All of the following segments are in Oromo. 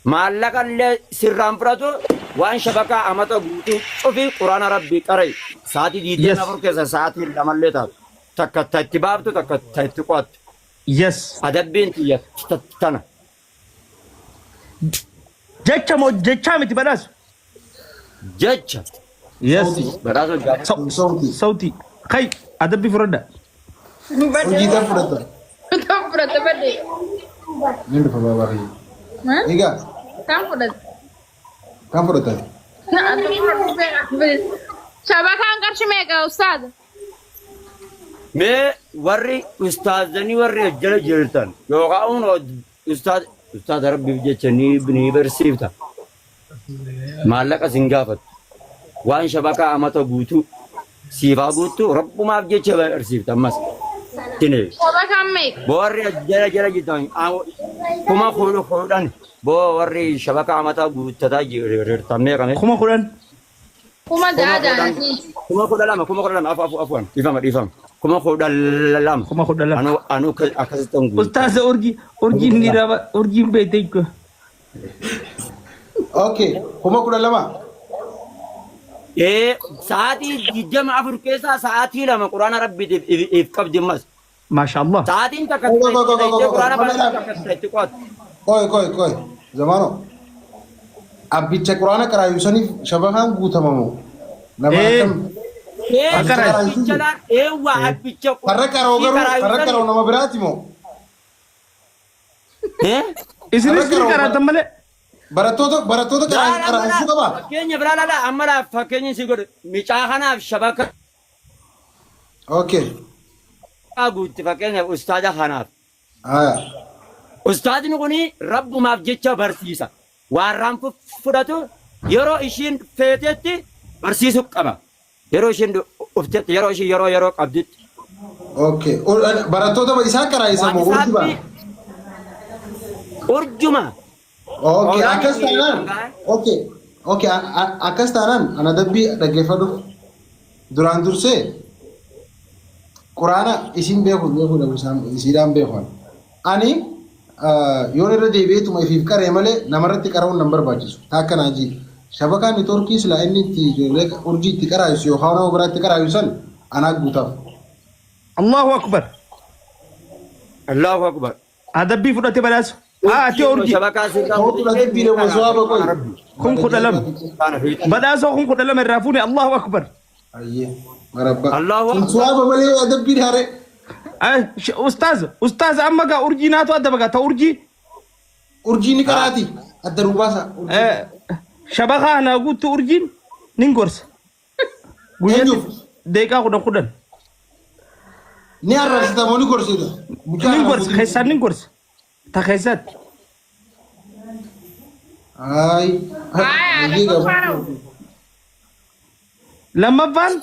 معلق اللي سرام فراتو وان شبكة أمتا قوتي وفي قرآن ربي قرأي ساعتي ديدين Yes. أفر كيسا ساعتي لماليتا تكا تتبابتو تكا تتقوات Yes. أدبين تيا تتنا Jecha miti badhaasa. جيتشا Yes. برازو جاب Sauti. Sauti. Kai adabbii fudhadha. Hojiidhaan fudhata. Kan fudhate badee. Ni dhufa baabaarii. Hah? Egaa Kan fudhate. kan fudhatan? Nah, itu fudhate. Shabakaan qarshii meeqa ustaad? مي وري أستاذني وري جل جلتان يوقعون أستاذ ربي بجتني بني برسيفتا معلقة سنجافت وان شبكة أمتا قوتو سيفا قوتو رب ما بجتش برسيفتا مس تني Shabakaan meeqa? بوري جل جلتان كما خودان بوري شبكة أمتا قوتو تاجي رتامي كمان Kuma kudhan. Kuma daadaati. كما خودان أفوان يفهم كما خودان Kuma kudha lama. أنا أكستم قوتو Ustaaza urjiin ni raba urjiin beekte ko. Okay. Kuma 12. إيه ساعتي جمع فركيسة ساعتي لما قرآن ربي يفكر جمس Masha Allah. ساعتي انت go, go, go, go, go. قرآن Koi, koi. Zamano. Abbicha Quraana qaraayusaniif shabakaan guutamamu. Nama akkam karra qaroo nama biraati moo? Isinis ni karaatan malee. Barattoota qaraayusuu qaba. fakkeenya biraa laala amma laaf fakkeenya si godhu micaa kanaaf shabaka Okay. guutti fakkeenyaaf ustaaza kanaaf Aya. ustaazni kuni rabbumaaf jecha barsiisa waan raanfu fudhatu yeroo ishiin feetetti barsiisuu qaba yeroo ishiin uftetti yeroo ishiin yeroo qabditti Okay. Barattoota isaan qaraayisan moo urjii baa? urjuma Okay. Akkas taanaan. Okay. Okay. Akkas taanaan ana dabbii dhaggeeffadhu. Duraan dursee Quraana isin beekuudha isiidhaan beekuun. Ani yoon irra deebi'eetuma ifiif qaree malee namarratti qara'uun nan barbaachisu. Taakka naajii shabakaan neetwoorkii silaa inni itti urjii itti qaraayisu yookaan nama biraatti qaraayisan anaa guutaaf. Allahu akbar. Allahu akbar Adabbii fudhate badhaasa. Ati urjii. shabakaa sirraa Kootu dhalee biiree masuwaa bakoy. Kun kudha lama. Badhaasa kun kudha lama irraa fuune Allahu akbar. Ayyee marabba. Allahu akbar. Masuwaa malee adabbii dhaare. Ustaaza amma gaa urjii naatu adda bagaa ta'u urjii. Urjii ni qaraati. Adda rubaasa. Shabakaa naa guutu urjiin nin gorsa. Guyyaatti deeqaa kudhan. Ni arrabsita moo ni gorsita? Nin gorsa keessaan nin gorsa. Ta keessatti. Ay. Ay, ada kepala. Lammaffaan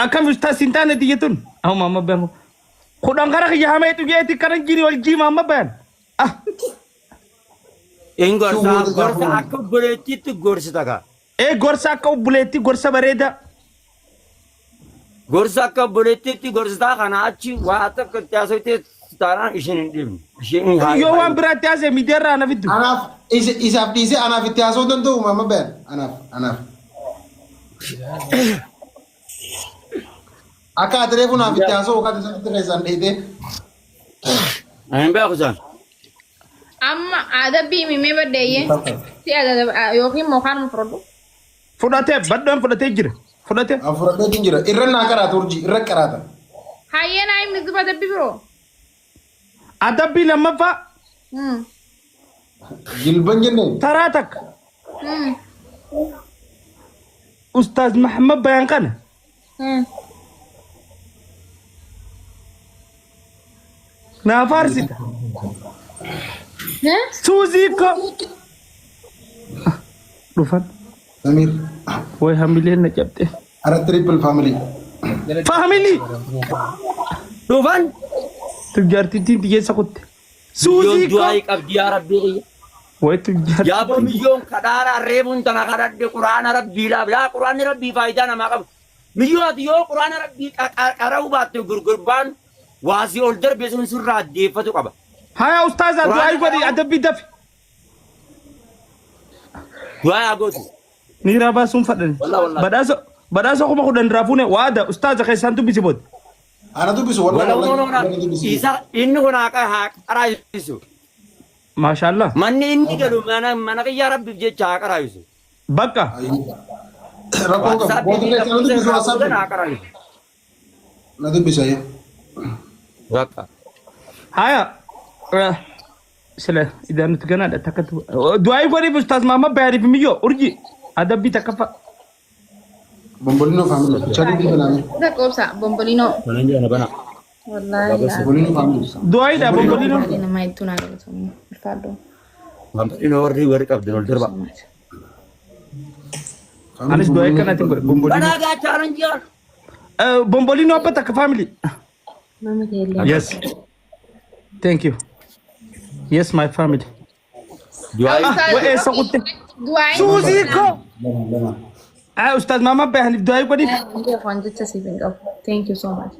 akkam ustaas hin taane diyyatun. Ahuma amma beeku. Kudhan gara kiyya hameetu jeeti kanan jiri wal jiima amma beekan. gorsa akka obboleettiitti gorsita kaa Gorsa akka obboleetti gorsa bareeda. gorsa akka obboleettiitti gorsitaa kana achi waa takka itti haasawtee taanaan ishiin hin dhibne Yoo waan biraatti haasee miidiyaarraa na fiddu. Anaaf isaaf dhiisee anaaf itti haasa'uu danda'u mamma beekan. Anaaf. Akka adiree kun naaf itti haasa'u kan isatti keessaan dheedee. hin beeku isaan Amma adabbii mimee baddeeyye. Si adaba yookiin mookaan fudhadhu. Fudhatee baddoon fudhatee jira. Fudhatee. An fudhadheetiin jira. Irra naa qaraata urjii irra qaraata. Hayyeen ayi mizba adabbii biroo. Adabbii lammaffaa Jilban jenneen. taraa takka. Ustaaz Mahammad Bayaan kana. Naa faarsita. Suuzii ko. Dhufan. Samir. Way hamileen na cabde. Ara triple family. Family. dhufan Tujjaartittiin xiyyeessa kutte. biyyoon Suuzii ko. du'aa qabdi yaa rabbii kiyya Way tujjaartittiin. yaa biyyoon kadhaara reebuun tana kadhadhe quraana rabbiidhaaf yaa quraanni rabbii faayidaa namaa qaba miyyoo ati yoo quraana rabbii qara'uu baatte gurgurbaan waasii ol darbe sun sirraa addeeffatu qaba Haya ustaza du'aa godhi adabbii dafi. Du'aa agooti. Ni rabaa sun fadhan. Badhaasa kuma kudhan raafuune waada ustaza keessaan dubbisi booda. Ana dubbisu Wala wallahi uumama isa inni kun haa qaraayisu. Maashaallah. Manni inni galu mana kiyyaa rabbiif jecha haa qaraayisu. Bakka. Rakkoo qabu. Booda keessa na dubbisu WhatsApp. haa qaraayisu. Na dubbisu ayya. Bakka. Haya. Sila idan nuti gana da takatu. Du'aa godhi ustaz Muhammad Bayaariif miyyoo urji adabbii takkafa. Bombolino family. Chali di banane. Udah kau sa bombolino. Mana dia na bana? Wallahi. Bombolino family. Du'aa ida bombolino. Ini nama itu nada betul. Fado. Ini warri qabdi ol dirba. Anis du'aa kana tin godhi bombolino. Bana ga charan jiya. Bombolino apa takka family? Mama kele. Yes. Thank you. Yes, my family. Wa esa kutte. Dua ini. Susi ko. Lama. Ustaz Muhammad Bayaariif du'aa godhi. Dia konjut sesibin kau. Thank you so much.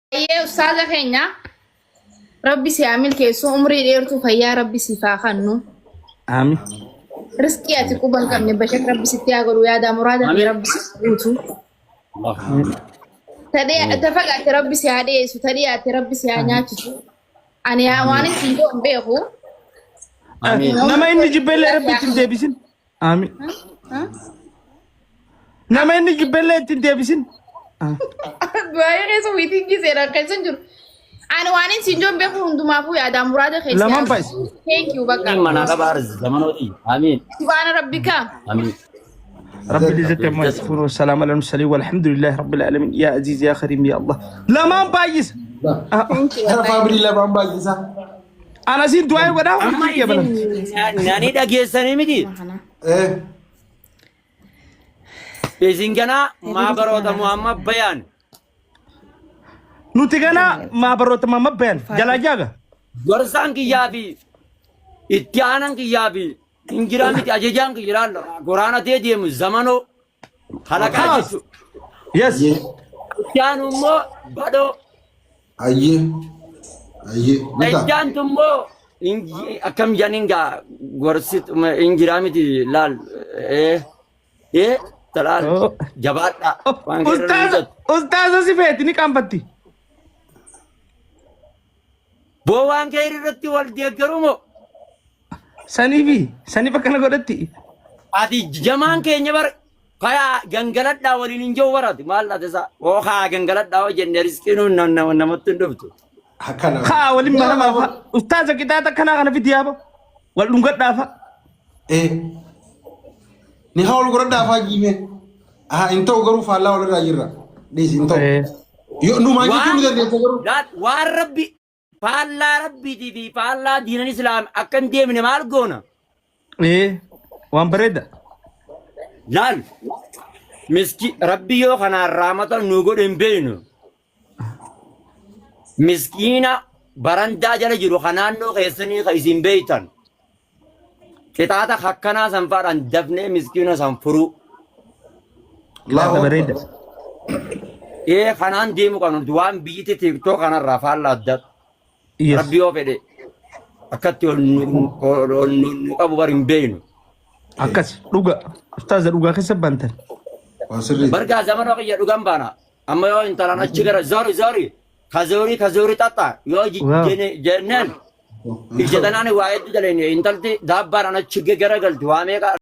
Aye ustaza keenya Rabbi si amil keesu umrii dheertuu fayyaa Rabbi si faa kannu. Amin. Rizqii ati quban qabne bashak Rabbi sitti haa godhu yaada muraada fi Rabbi si guutu. Tafagaate Rabbi si haa dhiyeessu tadhiyaate Rabbi si haa nyaachisu. Ani waan itti yoo hin beeku. Nama inni jibbeellee rabbitti hin deebisin. Amin. Nama inni jibbeellee itti hin deebisin. Baay'ee keessa wiitiin giseera keessa hin jiru. Ani waan itti hin beeku hundumaafuu yaada muraada keessa. Lamaan baay'is. Thank you bakka. Mana kabar zamanoti. Amin. Subhaana rabbika. Amin. رب العزة عما يصفون والسلام على المرسلين والحمد لله رب العالمين يا عزيز يا كريم يا الله لا ما بايس Era family la bamba jisa. انا زين دعاء ودا Amma nani dhageessanii miti. Isin kana maabaroota Muhammad Bayaan. nuti gana ma barota mama ben jala jaga Gorsaan kiyyaa fi itti aanan kiyyaa fi injiraa miti ajajaan kiyyaa goraana ta'ee deemu zamanoo halaqaa jechuudha. yes Itti aanu immoo badoo. Ayye. Ayye. Nita. Ejjaantu immoo akkam jedhaniin gaa gorsit injiraa miti laal talaal jabaadhaa. Waan ustaz sifeeti ni qanfatti boo waan kee irratti wal deeggarumoo saniif akkana godhatti ati jamaan keenya bar kaya gangaladhaa waliin hin jiru barate maal laata isaa oo kaya gangaladhaa oo jenne riskiin namatti hin dhuftu. Hakana. haa waliin maramafa ustaza qixaaxa akkanaa kana fiti yaaba wal dhungadhaafa Ni haul gurada fa jime. Into garu fa Allah wala jirra. Dis into. Yo nu ma jitu ni de garu. Waan rabbi faallaa rabbiitii fi faallaa diinan islaam akkan deemne maal goona. waan bareeda Laal miski rabbi yoo kanaan raamata nu godhe hin beeynu. Miskiina barandaa jala jiru kanaannoo keessanii ka isin beeytan. Qixaaxa akkanaa sanfaadhaan dafnee miskiina san furuu. laata bareeda Kanaan deemu kan waan biyyatti tiktoo kanarraa faallaa adda. yes Rabbi yoo fedhe akkatti ol nu qabu bar hin beeynu. akkas dhuga ustaza dhugaa keessa bantan Wasirri. Bargaa zamana kiyya dhugan baana. Amma yoo intalaan achi gara zori kazoori xaxxa yoo jennaan ijjatanaan waa hedduu daleen intalti daabbaadhaan achi gara galti waa meeqa